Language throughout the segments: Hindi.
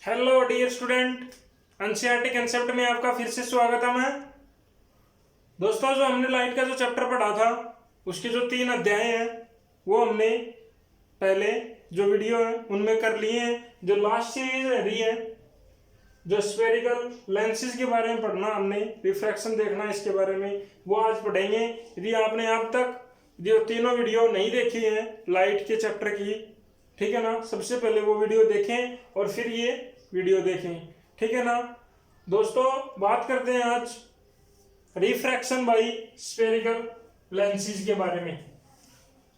Hello dear student, NCERT concept में आपका फिर से स्वागत है। मैं दोस्तों, जो हमने लाइट का जो चैप्टर पढ़ा था उसके जो 3 अध्याय हैं वो हमने पहले जो वीडियो है उनमें कर लिए हैं। जो लास्ट सीरीज रही है, जो स्फेरिकल लेंसेज के बारे में पढ़ना, हमने रिफ्रैक्शन देखना इसके बारे में, वो आज पढ़ेंगे। यदि आपने अब तक जो तीनों वीडियो नहीं देखी है लाइट के चैप्टर की, ठीक है ना, सबसे पहले वो वीडियो देखें और फिर ये वीडियो देखें, ठीक है ना। दोस्तों, बात करते हैं आज रिफ्रैक्शन बाई स्फेरिकल लेंसेज के बारे में।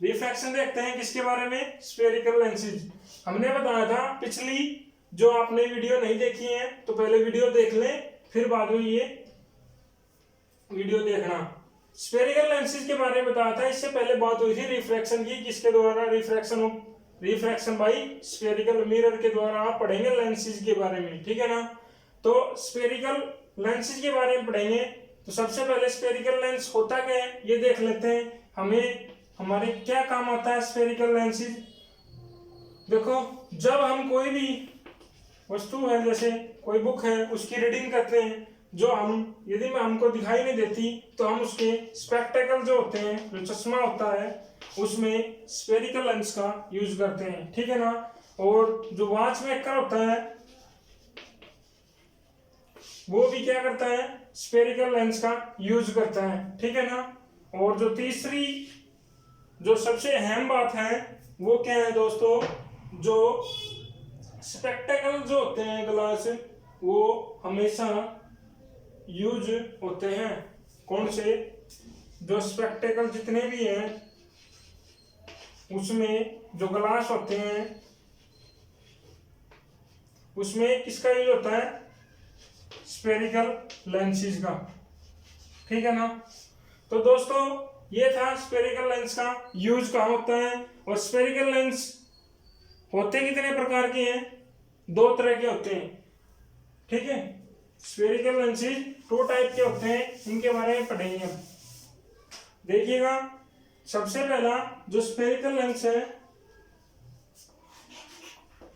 रिफ्रैक्शन देखते हैं किसके बारे में, स्फेरिकल लेंसेज। हमने बताया था पिछली, जो आपने वीडियो नहीं देखी है तो पहले वीडियो देख लें, फिर बाद में ये वीडियो देखना। स्फेरिकल लेंसेज के बारे में बताया था, इससे पहले बात हुई थी रिफ्रैक्शन की, किसके द्वारा, रिफ्रैक्शन बाई स्फेरिकल मिरर के द्वारा आप पढ़ेंगे लेंसेज के बारे में, ठीक है ना। तो स्फेरिकल लेंसेज के बारे में पढ़ेंगे। तो सबसे पहले स्फेरिकल लेंस होता क्या है ये देख लेते हैं, हमें हमारे क्या काम आता है स्फेरिकल लेंसेज। देखो, जब हम कोई भी वस्तु है, जैसे कोई बुक है, उसकी रीडिंग करते हैं, जो हम यदि में हमको दिखाई नहीं देती तो हम उसके स्पेक्टेकल जो होते हैं, जो चश्मा होता है, उसमें स्फेरिकल लेंस का यूज करते हैं, ठीक है ना। और जो वॉच मेकर होता है वो भी क्या करता है, स्फेरिकल लेंस का यूज करता है, ठीक है ना। और जो तीसरी, जो सबसे अहम बात है वो क्या है दोस्तों, जो स्पेक्टेकल जो होते हैं ग्लास, वो हमेशा यूज होते हैं। कौन से, जो स्पेक्टेकल जितने भी हैं उसमें जो ग्लास होते हैं उसमें किसका यूज होता है, स्फेरिकल लेंसेज का, ठीक है ना। तो दोस्तों, ये था स्फेरिकल लेंस का यूज कहाँ होता है। और स्फेरिकल लेंस होते कितने प्रकार के हैं, 2 तरह के होते हैं, ठीक है। स्फेरिकल लेंसेज 2 टाइप के होते हैं, इनके बारे में पढ़ेंगे हम। देखिएगा, सबसे पहला जो स्फेरिकल लेंस है,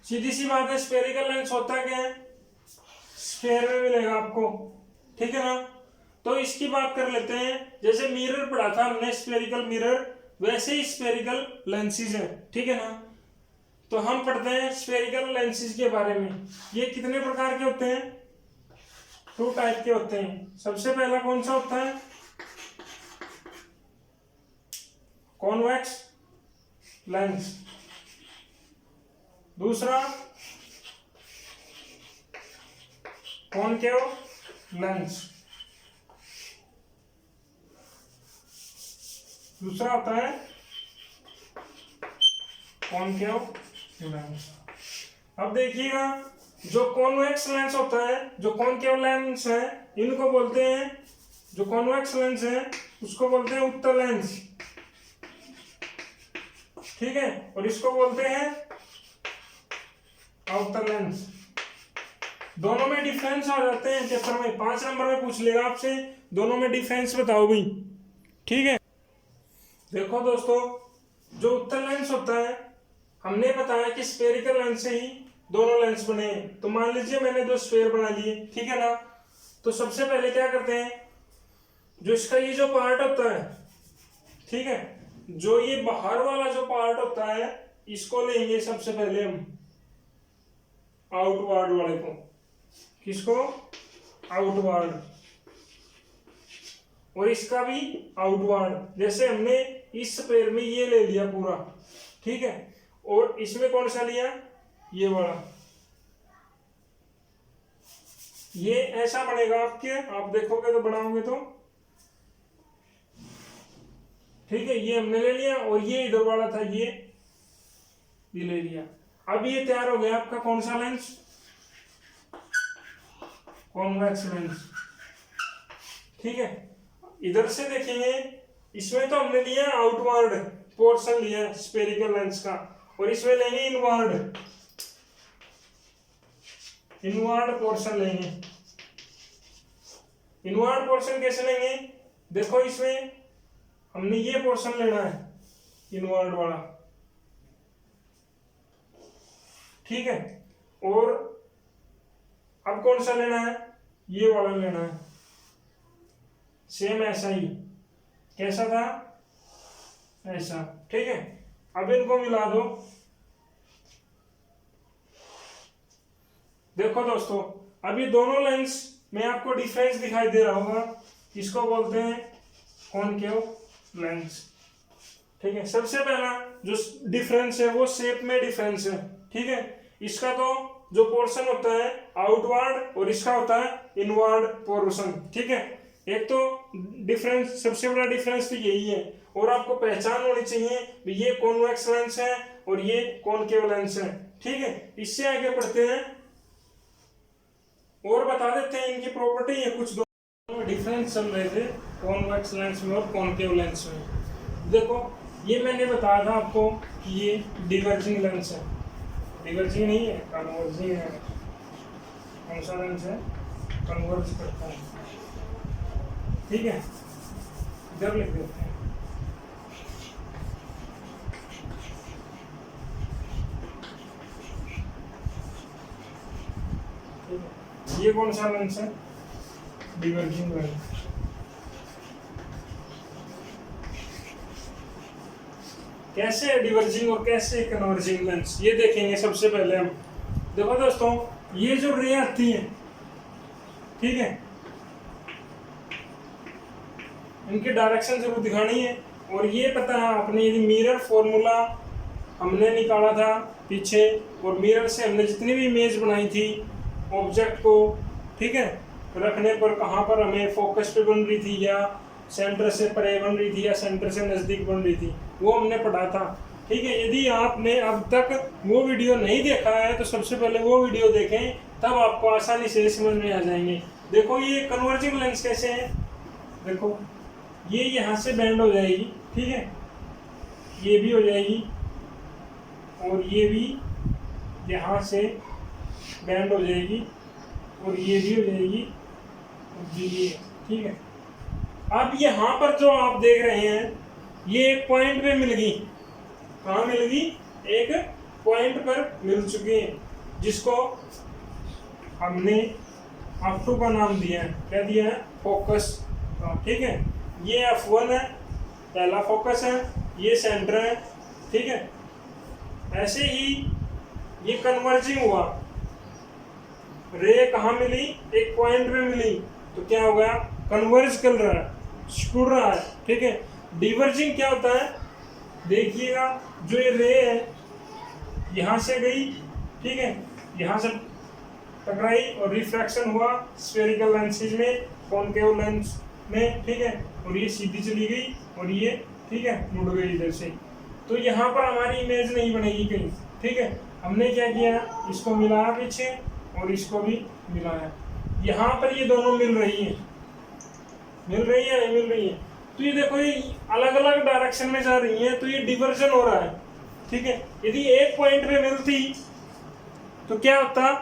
सीधी सी बात है, स्फेरिकल लेंस होता क्या है, स्फेयर में मिलेगा आपको, ठीक है ना। तो इसकी बात कर लेते हैं। जैसे मिरर पढ़ा था हमने, स्फेरिकल मिरर, वैसे ही स्फेरिकल लेंसेज है, ठीक है ना। तो हम पढ़ते हैं स्फेरिकल लेंसेज के बारे में। ये कितने प्रकार के होते हैं, 2 टाइप के होते हैं। सबसे पहला कौन सा होता है, कॉन्वेक्स लेंस। दूसरा कॉनकेव लेंस। दूसरा होता है कॉनकेव लेंस। अब देखिएगा, जो कॉन्वेक्स लेंस होता है, जो कॉनकेव लेंस है, इनको बोलते हैं, जो कॉन्वेक्स लेंस है उसको बोलते हैं उत्तल लेंस, ठीक है। और इसको बोलते हैं अवतल लेंस। दोनों में डिफरेंस आ जाते हैं पेपर में, 5 नंबर में पूछ लेगा आपसे, दोनों में डिफरेंस बताओ भाई, ठीक है। देखो दोस्तों, जो उत्तल लेंस होता है, हमने बताया कि स्फेरिकल लेंस से ही दोनों लेंस बने हैं। तो मान लीजिए मैंने 2 स्फेयर बना लिए, ठीक है ना। तो सबसे पहले क्या करते हैं, जो इसका ये जो पार्ट होता है, ठीक है, जो ये बाहर वाला जो पार्ट होता है, इसको लेंगे सबसे पहले हम, आउटवर्ड वाले को। किसको, आउटवर्ड। और इसका भी आउटवर्ड। जैसे हमने इस स्फेयर में ये ले लिया पूरा, ठीक है, और इसमें कौन सा लिया, ये वाला। ये ऐसा बनेगा आपके, आप देखोगे तो, बनाओगे तो, ठीक है। ये हमने ले लिया, और ये इधर वाला था, ये भी ले लिया। अब ये तैयार हो गया आपका कौन सा लेंस, कॉन्वेक्स लेंस, ठीक है। इधर से देखेंगे, इसमें तो हमने लिया आउटवर्ड पोर्शन लिया स्फेरिकल लेंस का, और इसमें लेंगे इनवर्ड, इनवर्ड पोर्शन लेंगे। इनवर्ड पोर्शन कैसे लेंगे, देखो इसमें हमने ये पोर्शन लेना है, इनवर्ड वाला, ठीक है। और अब कौन सा लेना है, ये वाला लेना है, सेम ऐसा ही, कैसा था, ऐसा, ठीक है। अब इनको मिला दो। देखो दोस्तों, अब ये दोनों लेंस में आपको डिफरेंस दिखाई दे रहा होगा, इसको बोलते हैं कॉनकेव लेंस, ठीक है। सबसे पहला जो डिफरेंस है वो शेप में डिफरेंस है, ठीक है। इसका तो जो पोर्शन होता है आउटवर्ड और इसका होता है इनवर्ड पोर्शन, ठीक है। एक तो डिफरेंस, सबसे बड़ा डिफरेंस तो यही है, और आपको पहचान होनी चाहिए ये कॉन्वेक्स लेंस है और ये कॉनकेव लेंस है, ठीक है। इससे आगे बढ़ते हैं और बता देते हैं इनकी प्रॉपर्टी है। कुछ दो डिफरेंस चल रहे थे कॉन्वेक्स लेंस में और कॉनकेव लेंस में। देखो ये मैंने बताया था आपको कि ये डिवर्जिंग लेंस है, डिवर्जिंग नहीं है, कन्वर्जिंग है। कौन सा लेंस है, कन्वर्ज करता है, ठीक है। इधर लिख देते हैं, ठीक है। ये कौन सा लेंस है, डिवर्जिंग लेंस। कैसे है डिवर्जिंग और कैसे कन्वर्जिंग लेंस, ये देखेंगे सबसे पहले हम। देखो दोस्तों, ये जो रे आती है, ठीक है, इनकी डायरेक्शन जरूर दिखानी है। और ये पता है आपने, यदि मिरर फॉर्मूला हमने निकाला था पीछे, और मिरर से हमने जितनी भी इमेज बनाई थी ऑब्जेक्ट को, ठीक है, रखने पर कहाँ पर हमें फोकस पे बन रही थी, या सेंटर से परे बन रही थी, या सेंटर से नज़दीक बन रही थी, वो हमने पढ़ा था, ठीक है। यदि आपने अब तक वो वीडियो नहीं देखा है तो सबसे पहले वो वीडियो देखें, तब आपको आसानी से समझ में आ जाएंगे। देखो ये कन्वर्जिंग लेंस कैसे है, देखो ये यहाँ से बैंड हो जाएगी, ठीक है, ये भी हो जाएगी और ये भी यहाँ से बैंड हो जाएगी और ये भी हो जाएगी और ये, ठीक है। अब यहाँ पर जो आप देख रहे हैं ये एक पॉइंट पे मिल गई, कहाँ मिल गई, एक पॉइंट पर मिल चुकी है, जिसको हमने F2 का नाम दिया है, क्या दिया है, फोकस, ठीक है। ये F1 है, पहला फोकस है, ये सेंटर है, ठीक है। ऐसे ही ये कन्वर्जिंग हुआ, रे कहाँ मिली, एक पॉइंट पे मिली, तो क्या हो गया, कन्वर्ज कर रहा है, सिकुड़ रहा है, ठीक है। डिवर्जिंग क्या होता है, देखिएगा, जो ये रे है यहाँ से गई, ठीक है, यहाँ से टकराई और रिफ्रैक्शन हुआ स्फेरिकल लेंसेज में, कॉनकेव लेंस में, ठीक है, और ये सीधी चली गई और ये, ठीक है, मुड़ गई इधर से, तो यहाँ पर हमारी इमेज नहीं बनेगी कहीं, ठीक है। हमने क्या किया, इसको मिलाया पीछे और इसको भी मिलाया, यहाँ पर ये दोनों मिल रही है, मिल रही है, नहीं मिल रही है, तो ये देखो ये अलग अलग डायरेक्शन में जा रही है, तो ये डिवर्जन हो रहा है, ठीक है। यदि एक पॉइंट पे मिलती तो क्या होता,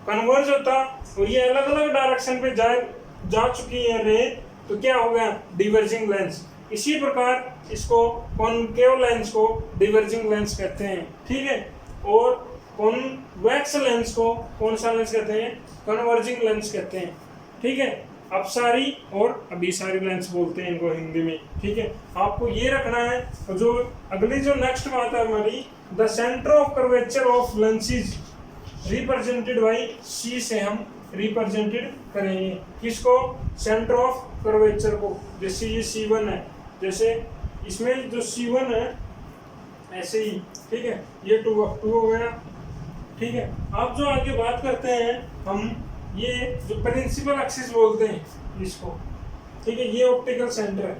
कन्वर्ज होता, और ये अलग अलग डायरेक्शन पे जा चुकी है रे, तो क्या हो गया, डिवर्जिंग लेंस। इसी प्रकार इसको कॉनकेव लेंस को डिवर्जिंग लेंस कहते हैं, ठीक है। और कॉन्वेक्स लेंस को कौन सा लेंस कहते हैं, कन्वर्जिंग लेंस कहते हैं, ठीक है। अपसारी और अभिसारी लेंस बोलते हैं इनको हिंदी में, ठीक है। आपको ये रखना है। तो जो अगली जो नेक्स्ट बात है हमारी, the centre of curvature of lenses represented by C से हम रिप्रेजेंटेड करेंगे, किसको, सेंटर ऑफ कर्वेचर को। जैसे ये C1 है, जैसे इसमें जो C1 है ऐसे ही, ठीक है, ये 2 हो गया, ठीक है। अब जो आगे बात करते हैं हम, ये जो प्रिंसिपल एक्सिस बोलते हैं इसको, ठीक है, ये ऑप्टिकल सेंटर है।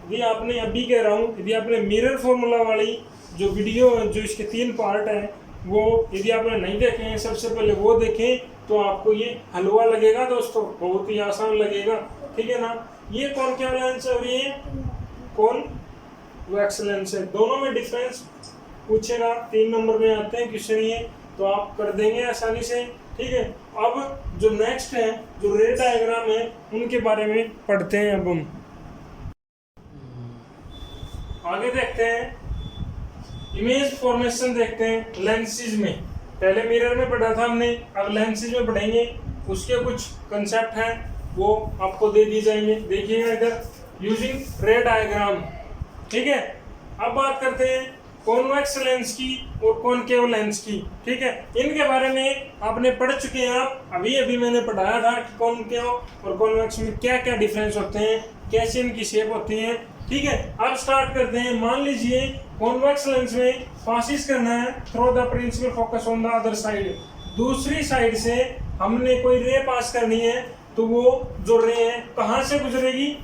यदि आपने अभी कह रहा हूँ, यदि आपने मिरर फॉर्मूला वाली जो वीडियो है, जो इसके 3 पार्ट हैं, वो यदि आपने नहीं देखे हैं, सबसे पहले वो देखें, तो आपको ये हलवा लगेगा दोस्तों, बहुत ही आसान लगेगा, ठीक है ना। ये कॉनकेव लेंस है और ये कॉन्वेक्स लेंस है, दोनों में डिफरेंस पूछेगा, 3 नंबर में आते हैं क्वेश्चन ये, तो आप कर देंगे आसानी से, ठीक है। अब जो नेक्स्ट है, जो रे डायग्राम है, उनके बारे में पढ़ते हैं। अब हम आगे देखते हैं, इमेज फॉर्मेशन देखते हैं लेंसेज में, पहले मिरर में पढ़ा था हमने, अब लेंसेज में पढ़ेंगे। उसके कुछ कंसेप्ट हैं वो आपको दे दिए जाएंगे। देखिएगा इधर, यूजिंग रे डायग्राम, ठीक है। अब बात करते हैं कॉन्वेक्स लेंस की और कॉनकेव लेंस की, ठीक है। इनके बारे में आपने पढ़ चुके हैं, आप अभी अभी मैंने पढ़ाया था कि कॉनकेव और कॉन्वेक्स में क्या क्या डिफरेंस होते हैं, कैसे इनकी शेप होती है, ठीक है। अब स्टार्ट करते हैं। मान लीजिए कॉन्वेक्स लेंस में पासिस करना है through the principal focus on the other side, दूसरी साइड से हमने कोई रे पास करनी है, तो वो जो रे है कहाँ से गुजरेगी,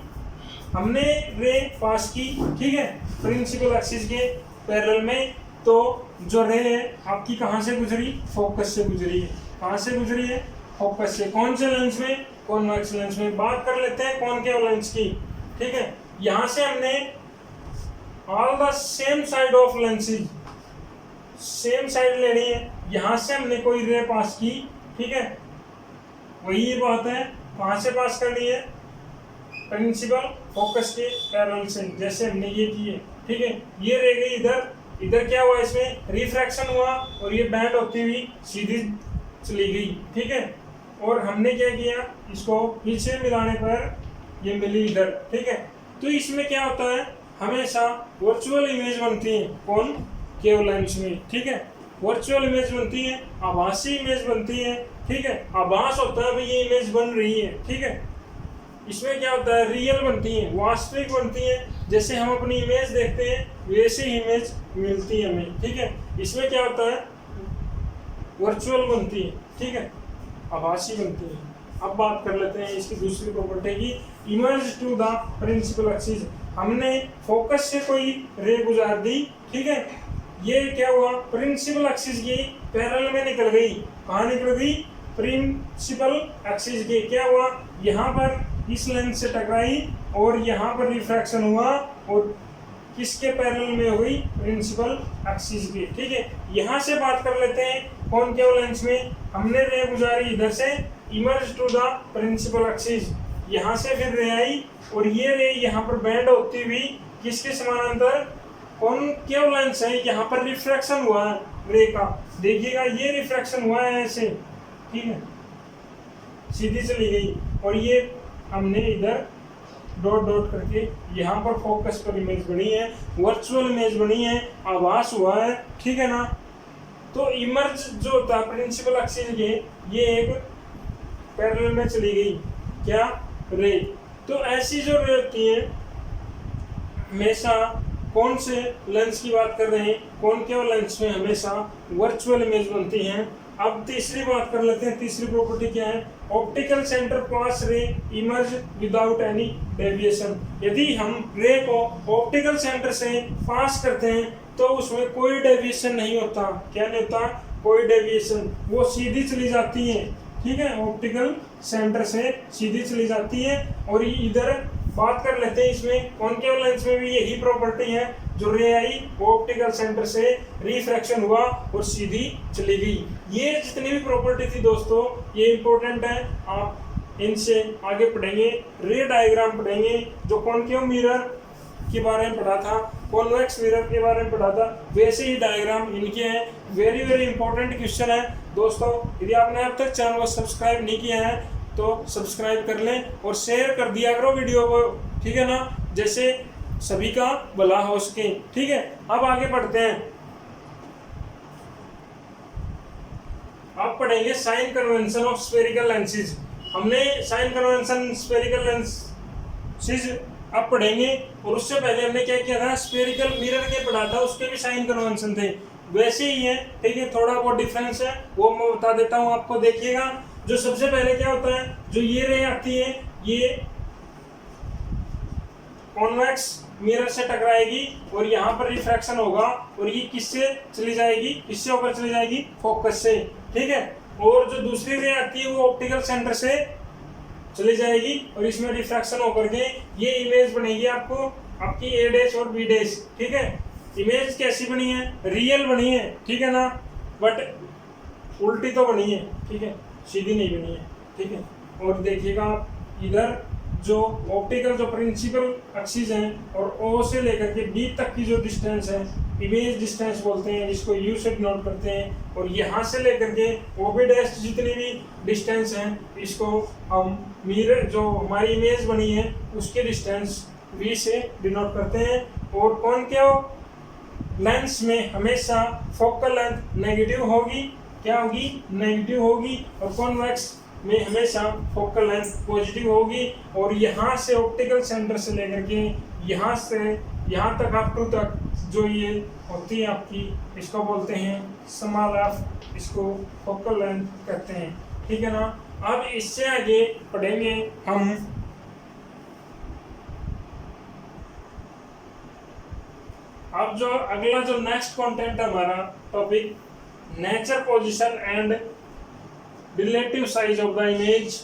हमने रे पास की, ठीक है, प्रिंसिपल एक्सिस के पैरेलल में, तो जो रे है आपकी कहाँ से गुजरी, फोकस से गुजरी है। कहाँ से गुजरी है, फोकस से। कौन से लेंस में, कॉन्वेक्स लेंस में। बात कर लेते हैं कॉनकेव लेंस की, ठीक है। यहाँ से हमने all the same side of lenses, same side लेनी है। यहाँ से हमने कोई रे पास की, ठीक है, वही बात है, कहाँ से पास करनी है, प्रिंसिपल फोकस के पैरेलल से, जैसे हमने ये की है, ठीक है। ये रह गई इधर, इधर क्या हुआ, इसमें रिफ्रैक्शन हुआ और ये बैंड होती हुई सीधी चली गई, ठीक है। और हमने क्या किया, इसको पीछे मिलाने पर ये मिली इधर, ठीक है। तो इसमें क्या होता है, हमेशा वर्चुअल इमेज बनती है कॉनकेव लेंस में, ठीक है। वर्चुअल इमेज बनती है, आभासी इमेज बनती है, ठीक है। आभास होता है भाई ये इमेज बन रही है, ठीक है। इसमें क्या होता है, रियल बनती है, वास्तविक बनती है। जैसे हम अपनी इमेज देखते हैं वैसे ही इमेज मिलती है हमें, ठीक है। इसमें क्या होता है, वर्चुअल बनती है, ठीक है, आभासी बनती है। अब बात कर लेते हैं इसकी दूसरी प्रॉपर्टी की, emerge to the principal axis. हमने फोकस से कोई रे गुजार दी, ठीक है। ये क्या हुआ, प्रिंसिपल एक्सिस की पैरेलल में निकल गई। कहाँ निकल गई, प्रिंसिपल एक्सिस के। क्या हुआ, यहाँ पर इस लेंस से टकराई और यहाँ पर रिफ्रैक्शन हुआ और किसके पैरेलल में हुई, प्रिंसिपल एक्सिस के, ठीक है। यहाँ से बात कर लेते हैं कॉनकेव लेंस में, हमने रे गुजारी इधर से, emerge to the principal axis, यहाँ से फिर रे आई और ये रे यहाँ पर बैंड होती हुई किसके समानांतर, कॉनकेव लेंस है, यहाँ पर रिफ्रैक्शन हुआ है रे का, देखिएगा ये रिफ्रैक्शन हुआ है ऐसे, ठीक है, सीधी चली गई और ये हमने इधर डॉट डॉट करके यहाँ पर फोकस पर इमेज बनी है, वर्चुअल इमेज बनी है, आभास हुआ है, ठीक है ना। तो इमर्ज जो होता है प्रिंसिपल एक्सिस के, ये एक पैरेलल में चली गई, क्या, रे। तो ऐसी जो रे होती है हमेशा, कौन से लेंस की बात कर रहे हैं, कॉनकेव लेंस में हमेशा वर्चुअल इमेज बनती हैं। अब तीसरी बात कर लेते हैं, तीसरी प्रॉपर्टी क्या है, ऑप्टिकल सेंटर पास रे इमर्ज विदाउट एनी डेविएशन। यदि हम रे को ऑप्टिकल सेंटर से पास करते हैं तो उसमें कोई डेविएशन नहीं होता। क्या नहीं होता, कोई डेविएशन, वो सीधी चली जाती है, ठीक है, ऑप्टिकल सेंटर से सीधी चली जाती है। और इधर बात कर लेते हैं, इसमें कॉनकेव लेंस में भी यही प्रॉपर्टी है, जो रे आई वो ऑप्टिकल सेंटर से रिफ्रैक्शन हुआ और सीधी चली गई। ये जितनी भी प्रॉपर्टी थी दोस्तों, ये इंपॉर्टेंट है, आप इनसे आगे पढ़ेंगे। रे डायग्राम पढ़ेंगे, जो कॉनकेव मिरर के बारे में पढ़ा था, कॉन्वेक्स मिरर के बारे में पढ़ा था, वैसे ही डायग्राम इनके हैं। वेरी वेरी इंपॉर्टेंट क्वेश्चन है दोस्तों। यदि आपने अब तक चैनल को सब्सक्राइब नहीं किया है तो सब्सक्राइब कर लें और शेयर कर दिया करो वीडियो को, ठीक है ना, जैसे सभी का भला हो सके, ठीक है। अब आगे बढ़ते हैं, अब पढ़ेंगे sign convention of spherical lenses. हमने साइन कन्वेंशन स्फेरिकल लेंसेज अब पढ़ेंगे, और उससे पहले हमने क्या किया था, स्फेरिकल मिरर के पढ़ा था, उसके भी साइन कन्वेंशन थे, वैसे ही है, ठीक है। थोड़ा बहुत डिफरेंस है वो मैं बता देता हूँ आपको, देखिएगा। जो सबसे पहले क्या होता है, जो ये रे आती है, ये कॉन्वेक्स मिरर से टकराएगी और यहाँ पर रिफ्रैक्शन होगा और ये किससे चली जाएगी, किससे होकर चली जाएगी, फोकस से, ठीक है। और जो दूसरी रे आती है वो ऑप्टिकल सेंटर से चली जाएगी और इसमें रिफ्रैक्शन होकर के ये इमेज बनेगी आपको, आपकी ए डैश और बी डैश, ठीक है। इमेज कैसी बनी है, रियल बनी है, ठीक है ना, बट उल्टी तो बनी है, ठीक है, सीधी नहीं बनी है, ठीक है। और देखिएगा आप इधर जो ऑप्टिकल जो प्रिंसिपल एक्सिस है और ओ से लेकर के बी तक की जो डिस्टेंस है इमेज डिस्टेंस बोलते हैं, जिसको यू से डिनोट करते हैं। और यहाँ से लेकर के ओ बी डैश जितनी भी डिस्टेंस हैं, इसको हम मिरर जो हमारी इमेज बनी है उसके डिस्टेंस वी से डिनोट करते हैं। और कॉनकेव लेंस में हमेशा फोकल लेंथ नेगेटिव होगी, क्या होगी, नेगेटिव होगी। और कॉन्वेक्स में हमेशा फोकल लेंथ पॉजिटिव होगी। और यहाँ से ऑप्टिकल सेंटर से लेकर के यहाँ से यहाँ तक अप टू तक जो ये होती है आपकी, इसको बोलते हैं स्मॉल एफ, इसको फोकल लेंथ कहते हैं, ठीक है ना। अब इससे आगे पढ़ेंगे हम अब जो अगला जो नेक्स्ट कंटेंट है हमारा topic, nature, position and relative size of the image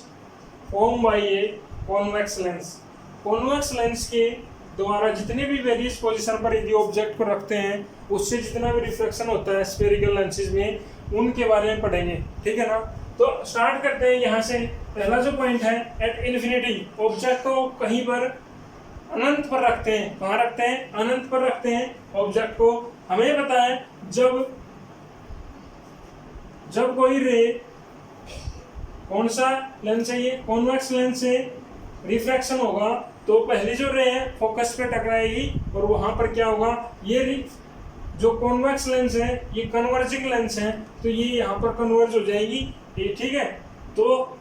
form by a convex lens. Convex lens के द्वारा जितने भी वेरियस पोजीशन पर यदि ऑब्जेक्ट को रखते हैं उससे जितना भी रिफ्लेक्शन होता है स्फेरिकल लेंसेज में, उनके बारे में पढ़ेंगे, ठीक है ना। तो स्टार्ट करते हैं यहाँ से। पहला जो पॉइंट है, एट इन्फिनिटी, ऑब्जेक्ट को कहीं पर अनंत पर रखते हैं। कहाँ रखते हैं, अनंत पर रखते हैं ऑब्जेक्ट को। हमें पता है जब कोई रे, कौन सा लेंस है ये, कॉन्वेक्स लेंस से रिफ्रैक्शन होगा तो पहली जो रे है फोकस पे टकराएगी और वहां पर क्या होगा, ये जो कॉन्वेक्स लेंस है ये कन्वर्जिंग लेंस है, तो ये यहाँ पर कन्वर्ज हो जाएगी, ये ठीक है। तो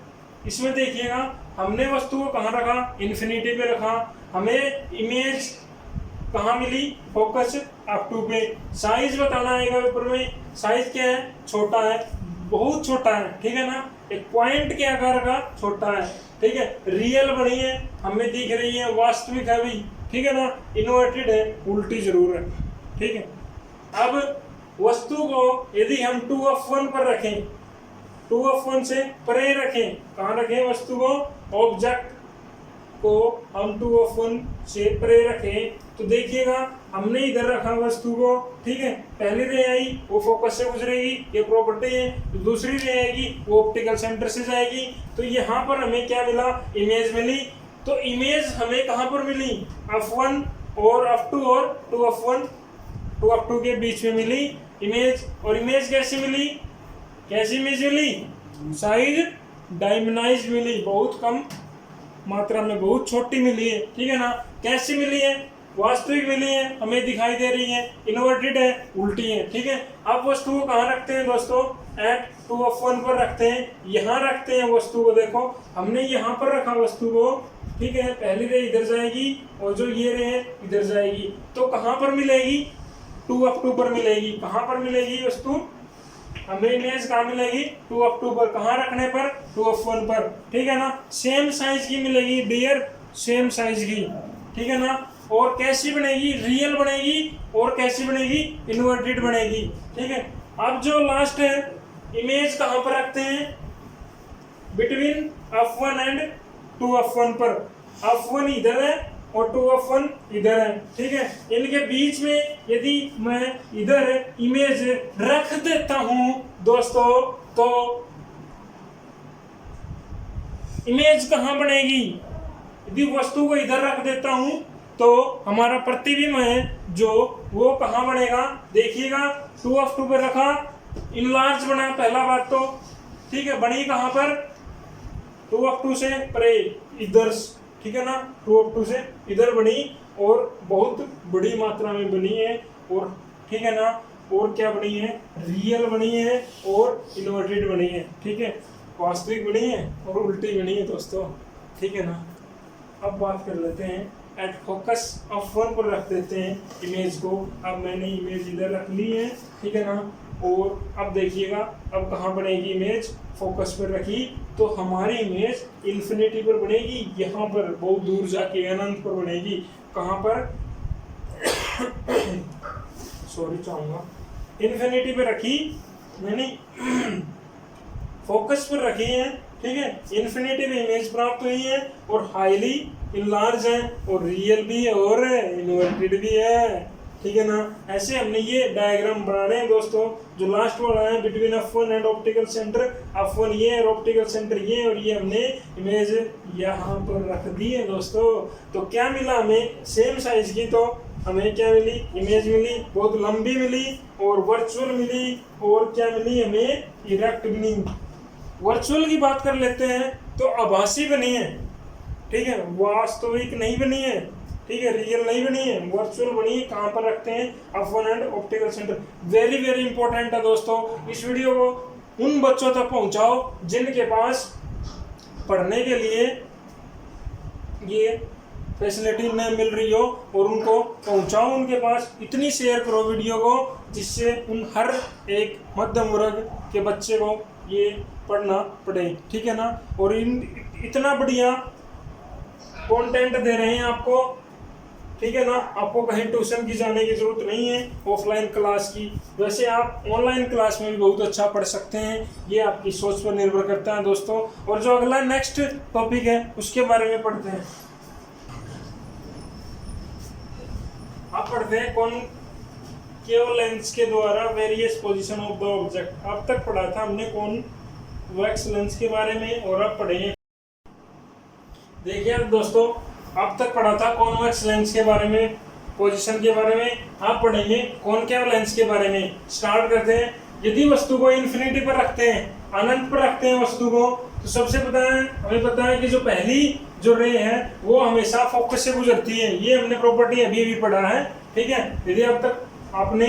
इसमें देखिएगा हमने वस्तु को कहाँ रखा, इन्फिनिटी पे रखा। हमें इमेज कहाँ मिली, फोकस F2 पे। साइज बताना आएगा ऊपर में, साइज क्या है, छोटा है, बहुत छोटा है, ठीक है ना, एक पॉइंट के आकार का छोटा है, ठीक है। रियल बनी है, हमें दिख रही है, वास्तविक है भी, ठीक है ना, इन्वर्टेड है, उल्टी जरूर है, ठीक है। अब वस्तु को यदि हम 2f1 पर रखें, 2f1 से परे रखें, कहाँ रखें वस्तु को, ऑब्जेक्ट को हम 2f1 से परे रखें, तो देखिएगा हमने इधर रखा वस्तु को, ठीक है। पहली रे आई वो फोकस से गुजरेगी, ये प्रॉपर्टी है। तो दूसरी रे आएगी वो ऑप्टिकल सेंटर से जाएगी। तो यहाँ पर हमें क्या मिला, इमेज मिली। तो इमेज हमें कहाँ पर मिली, f1 और f2 और 2f1 2f2 के बीच में मिली इमेज। और इमेज कैसी मिली, कैसी इमेज मिली, साइज डायमंडाइज्ड मिली, बहुत कम मात्रा में, बहुत छोटी मिली है, ठीक है ना। कैसी मिली है, वास्तविक मिली है, हमें दिखाई दे रही है, इन्वर्टेड है, उल्टी है, ठीक है। अब वस्तु को कहाँ रखते हैं दोस्तों, एट 2f1 पर रखते हैं, यहाँ रखते हैं वस्तु को। देखो हमने यहाँ पर रखा वस्तु को, ठीक है। पहली रे इधर जाएगी और जो ये रे है इधर जाएगी, तो कहाँ पर मिलेगी, 2f2 पर मिलेगी। कहाँ पर मिलेगी वस्तु, हमें इमेज कहाँ मिलेगी, 2f2 पर। कहाँ रखने पर, 2f1 पर, ठीक है ना। सेम साइज की मिलेगी डियर, सेम साइज की, ठीक है ना। और कैसी बनेगी, रियल बनेगी, और कैसी बनेगी, इन्वर्टेड बनेगी, ठीक है। अब जो लास्ट है, इमेज कहाँ पर रखते हैं, बिटवीन f1 एंड 2f1 पर। f1 इधर है और 2f1 इधर है, ठीक है। इनके बीच में यदि मैं इधर इमेज रख देता हूं दोस्तों, तो इमेज कहाँ बनेगी, यदि वस्तु को इधर रख देता हूं तो हमारा प्रतिबिंब है जो वो कहाँ बनेगा, देखिएगा 2f2 पर रखा, इनलार्ज बना, पहला बात तो, ठीक है। बनी कहाँ पर, 2f2 से परे इधर, ठीक है ना, 2f2 से इधर बनी और बहुत बड़ी मात्रा में बनी है, और ठीक है ना। और क्या बनी है, रियल बनी है और इन्वर्टेड बनी है, ठीक है। वास्तविक बनी है और उल्टी बनी है दोस्तों, ठीक है ना। अब बात कर लेते हैं, एट फोकस f1 पर रख देते हैं इमेज को। अब मैंने इमेज इधर रख ली है, ठीक है ना। और अब देखिएगा अब कहाँ बनेगी इमेज, फोकस पर रखी तो हमारी इमेज इन्फिनिटी पर बनेगी, यहाँ पर बहुत दूर जाके अनंत पर बनेगी। कहाँ पर सॉरी चाहूँगा, इन्फिनिटी पर रखी मैंने, फोकस पर रखी है, ठीक है। इन्फिनिटी में इमेज प्राप्त हुई है और हाईली इनलार्ज है और रियल भी है और इन्वर्टेड भी है, ठीक है ना। ऐसे हमने ये डायग्राम बना रहे हैं दोस्तों। जो लास्ट वाला है, between f1 and optical centre, f1 ये और ऑप्टिकल सेंटर ये, और ये हमने इमेज यहाँ पर रख दी है दोस्तों। तो क्या मिला हमें, सेम साइज की, तो हमें क्या मिली, इमेज मिली, बहुत लंबी मिली और वर्चुअल मिली, और क्या मिली हमें, इरेक्ट मिली। वर्चुअल की बात कर लेते हैं तो आभासी बनी है, ठीक है, वास्तविक नहीं बनी है, ठीक है, रियल नहीं बनी है, वर्चुअल बनी है। कहाँ पर रखते हैं, F one and optical centre. Very very important है दोस्तों। इस वीडियो को उन बच्चों तक पहुंचाओ जिनके पास पढ़ने के लिए ये फैसिलिटी न मिल रही हो, और उनको पहुंचाओ उनके पास। इतनी शेयर करो वीडियो को जिससे उन हर एक मध्यम वर्ग के बच्चे को ये पढ़ना पड़े, ठीक है ना। और इतना बढ़िया कंटेंट दे रहे हैं आपको, ठीक है ना। आपको कहीं ट्यूशन की जाने की जरूरत नहीं है, ऑफलाइन क्लास की। वैसे आप ऑनलाइन क्लास में भी बहुत अच्छा पढ़ सकते हैं, ये आपकी सोच पर निर्भर करता है दोस्तों। और जो अगला नेक्स्ट टॉपिक है उसके बारे में पढ़ते हैं। आप पढ़ते हैं कॉनकेव लेंस के द्वारा various position of the object. अब तक पढ़ा था हमने कॉन्वेक्स लेंस के बारे में, और अब पढ़ेंगे, देखिए दोस्तों, अब तक पढ़ा था कॉन्वेक्स लेंस के बारे में, पोजीशन के बारे में। आप पढ़ेंगे कॉनकेव लेंस के बारे में। स्टार्ट करते हैं। यदि वस्तु को इन्फिनिटी पर रखते हैं, अनंत पर रखते हैं वस्तु को, तो सबसे हमें पता है कि जो पहली जो रे है वो हमेशा फोकस से गुजरती है। ये हमने प्रॉपर्टी अभी पढ़ा है, ठीक है। यदि अब तक आपने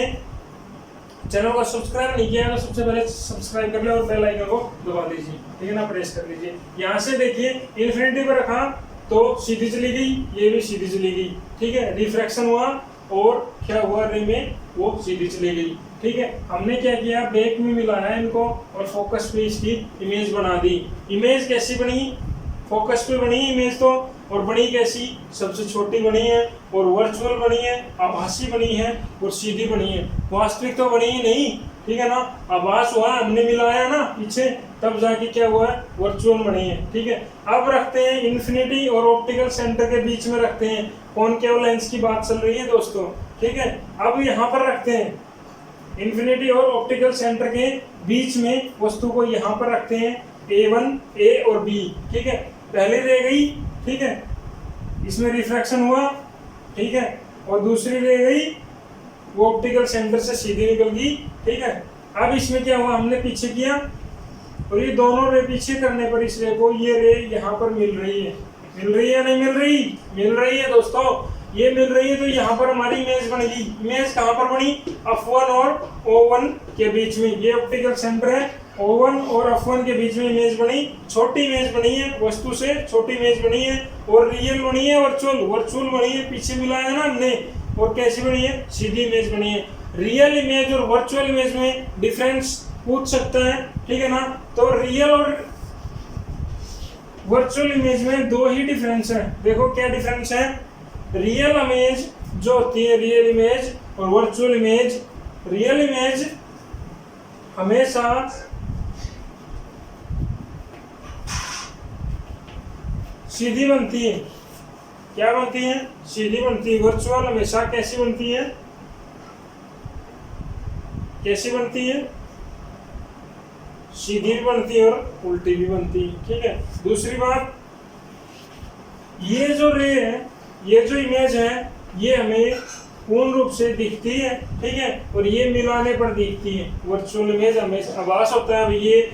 चैनल को सब्सक्राइब नहीं किया है तो सबसे पहले सब्सक्राइब कर ले और बेल आइकन को दबा दीजिए, ठीक है ना, प्रेस कर लीजिए। यहाँ से देखिए इन्फिनिटी पर रखा तो सीधी चली गई, ये भी सीधी चली गई, ठीक है। रिफ्रैक्शन हुआ और क्या हुआ, रे में वो सीधी चली गई, ठीक है। हमने क्या किया, बैक में मिलाया इनको और फोकस पे इसकी इमेज बना दी। इमेज कैसी बनी, फोकस पे बनी इमेज तो, और बनी कैसी, सबसे छोटी बनी है, और वर्चुअल बनी है, आभासी बनी है, और सीधी बनी है। वास्तविक तो बनी ही नहीं, ठीक है ना। आभास हुआ, हमने मिलाया ना पीछे, तब जाके क्या हुआ है, वर्चुअल बनी है, ठीक है। अब रखते हैं इन्फिनिटी और ऑप्टिकल सेंटर के बीच में रखते हैं। कॉनकेव लेंस की बात चल रही है दोस्तों, ठीक है। अब यहाँ पर रखते हैं इन्फिनिटी और ऑप्टिकल सेंटर के बीच में वस्तु को यहाँ पर रखते हैं, A1 A और B, ठीक है। पहले रह गई, ठीक है, इसमें रिफ्रैक्शन हुआ, ठीक है, और दूसरी रह गई वो ऑप्टिकल सेंटर से सीधी निकल गई, ठीक है। अब इसमें क्या हुआ, हमने पीछे किया, और ये दोनों रे पीछे करने पर इस रे को, ये रे यहाँ पर मिल रही है, मिल रही है नहीं मिल रही, मिल रही है दोस्तों, ये मिल रही है। तो यहाँ पर हमारी इमेज बन गई। इमेज कहाँ पर बनी, F1 और O1 के बीच में, ये ऑप्टिकल सेंटर है, O1 और F1 के बीच में इमेज बनी। छोटी इमेज बनी है, वस्तु से छोटी इमेज बनी है, और रियल बनी है, वर्चुअल बनी है, पीछे मिलाया ना हमने। और कैसी बनी है, सीधी इमेज बनी है। रियल इमेज और वर्चुअल इमेज में डिफरेंस पूछ सकता है, ठीक है ना। तो रियल और वर्चुअल इमेज में दो ही डिफरेंस है। देखो क्या डिफरेंस है, रियल इमेज जो होती है, रियल इमेज और वर्चुअल इमेज। रियल इमेज हमेशा सीधी बनती है, क्या बनती है, सीधी बनती है। वर्चुअल हमेशा कैसी बनती है, कैसी बनती है, सीधी भी बनती है और उल्टी भी बनती है, ठीक है। दूसरी बात, ये जो रे है, ये जो इमेज है, ये हमें पूर्ण रूप से दिखती है, ठीक है, और ये मिलाने पर दिखती है। वर्चुअल इमेज हमें आभास होता है, ये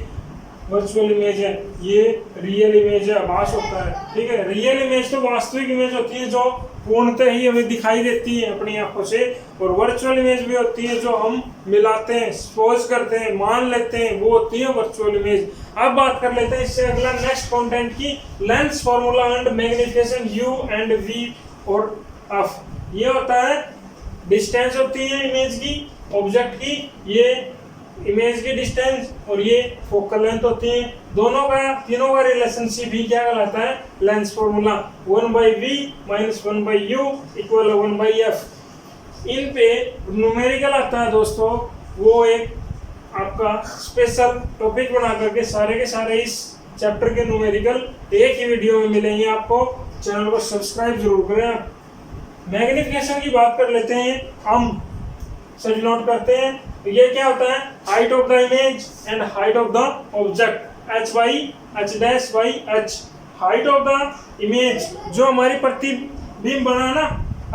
वर्चुअल इमेज है, ये रियल इमेज है, आभास होता है, ठीक है। रियल इमेज तो वास्तविक इमेज होती है जो पूर्णतः ही हमें दिखाई देती है अपनी आंखों से, और वर्चुअल इमेज भी होती है जो हम मिलाते हैं, सपोज करते हैं, मान लेते हैं, वो होती है वर्चुअल इमेज। अब बात कर लेते हैं इससे अगला नेक्स्ट कंटेंट की, lens formula and magnification U and V और F। ये होता है डिस्टेंस होती है इमेज की, ऑब्जेक्ट की, ये इमेज की डिस्टेंस, और ये फोकल लेंथ होती है। दोनों का, तीनों का रिलेशनशिप ही क्या कहलाता है, lens formula. 1/V minus 1/U equal 1/F। इन पे न्यूमेरिकल आता है दोस्तों, वो एक आपका स्पेशल टॉपिक बना करके सारे के सारे इस चैप्टर के न्यूमेरिकल एक ही वीडियो में मिलेंगे आपको। चैनल को सब्सक्राइब जरूर करें। मैग्निफिकेशन की बात कर लेते हैं, हम सभी नोट करते हैं। तो ये क्या होता है, height of the image and height of the object, H/H'/H। Height of the image, जो हमारी प्रतिबिंब बना ना,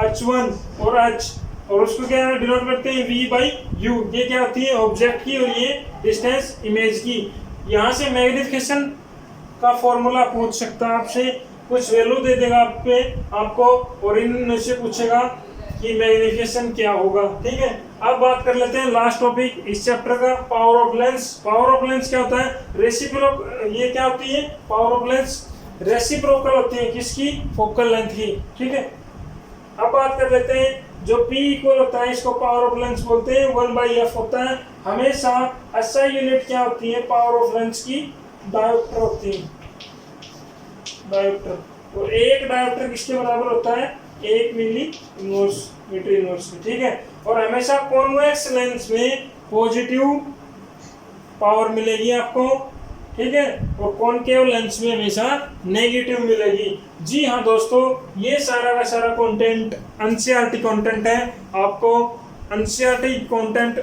H1 और H, और उसको क्या डिनोट करते हैं V/U। ये क्या होती है ऑब्जेक्ट की, और ये डिस्टेंस इमेज की। यहाँ से मैग्निफिकेशन का फॉर्मूला पूछ सकता है आपसे, कुछ वैल्यू दे देगा आपको, और इनमें से पूछेगा कि मैग्निफिकेशन क्या होगा। ठीक है, अब बात कर लेते हैं लास्ट टॉपिक इस चैप्टर का, power of lens. Power of lens क्या होता है? रेसिप्रोकल। ये क्या होती है? पावर ऑफ लेंस रेसिप्रोकल होती है किसकी? फोकल लेंथ की। ठीक है, अब बात कर लेते हैं जो P इक्वल होता है, इसको पावर ऑफ लेंस बोलते हैं, 1/f होता है हमेशा। SI यूनिट क्या होती है पावर ऑफ लेंस की? डायोप्टर होती है, डायोप्टर। और एक डायोप्टर किसके बराबर होता है? 1 मिली इनवर्स मीटर इनवर्स। ठीक है, और हमेशा कॉन्वेक्स लेंस में पॉजिटिव पावर मिलेगी आपको। ठीक है, और कॉनकेव लेंस में हमेशा नेगेटिव मिलेगी। जी हाँ दोस्तों, ये सारा का सारा कंटेंट एनसीईआरटी कंटेंट है। आपको एनसीईआरटी कंटेंट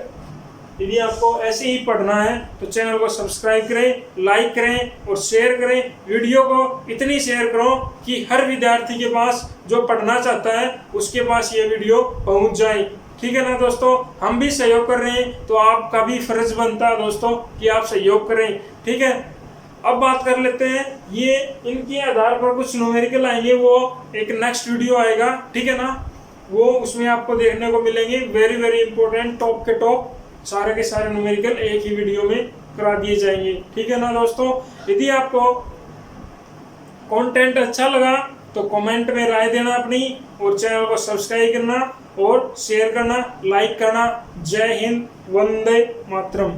यदि आपको ऐसे ही पढ़ना है तो चैनल को सब्सक्राइब करें, लाइक करें और शेयर करें। वीडियो को इतनी शेयर करो कि हर विद्यार्थी के पास जो पढ़ना चाहता है उसके पास ये वीडियो पहुंच जाए। ठीक है ना दोस्तों, हम भी सहयोग कर रहे हैं तो आपका भी फर्ज बनता है दोस्तों कि आप सहयोग करें। ठीक है, अब बात कर लेते हैं, ये इनके आधार पर कुछ न्यूमेरिकल आएंगे, वो एक नेक्स्ट वीडियो आएगा। ठीक है ना, वो उसमें आपको देखने को मिलेंगे वेरी वेरी इंपॉर्टेंट, टॉप के टॉप सारे के सारे न्यूमेरिकल एक ही वीडियो में करा दिए जाएंगे। ठीक है ना दोस्तों, यदि आपको कंटेंट अच्छा लगा तो कमेंट में राय देना अपनी, और चैनल को सब्सक्राइब करना और शेयर करना, लाइक करना। जय हिंद, वंदे मातरम।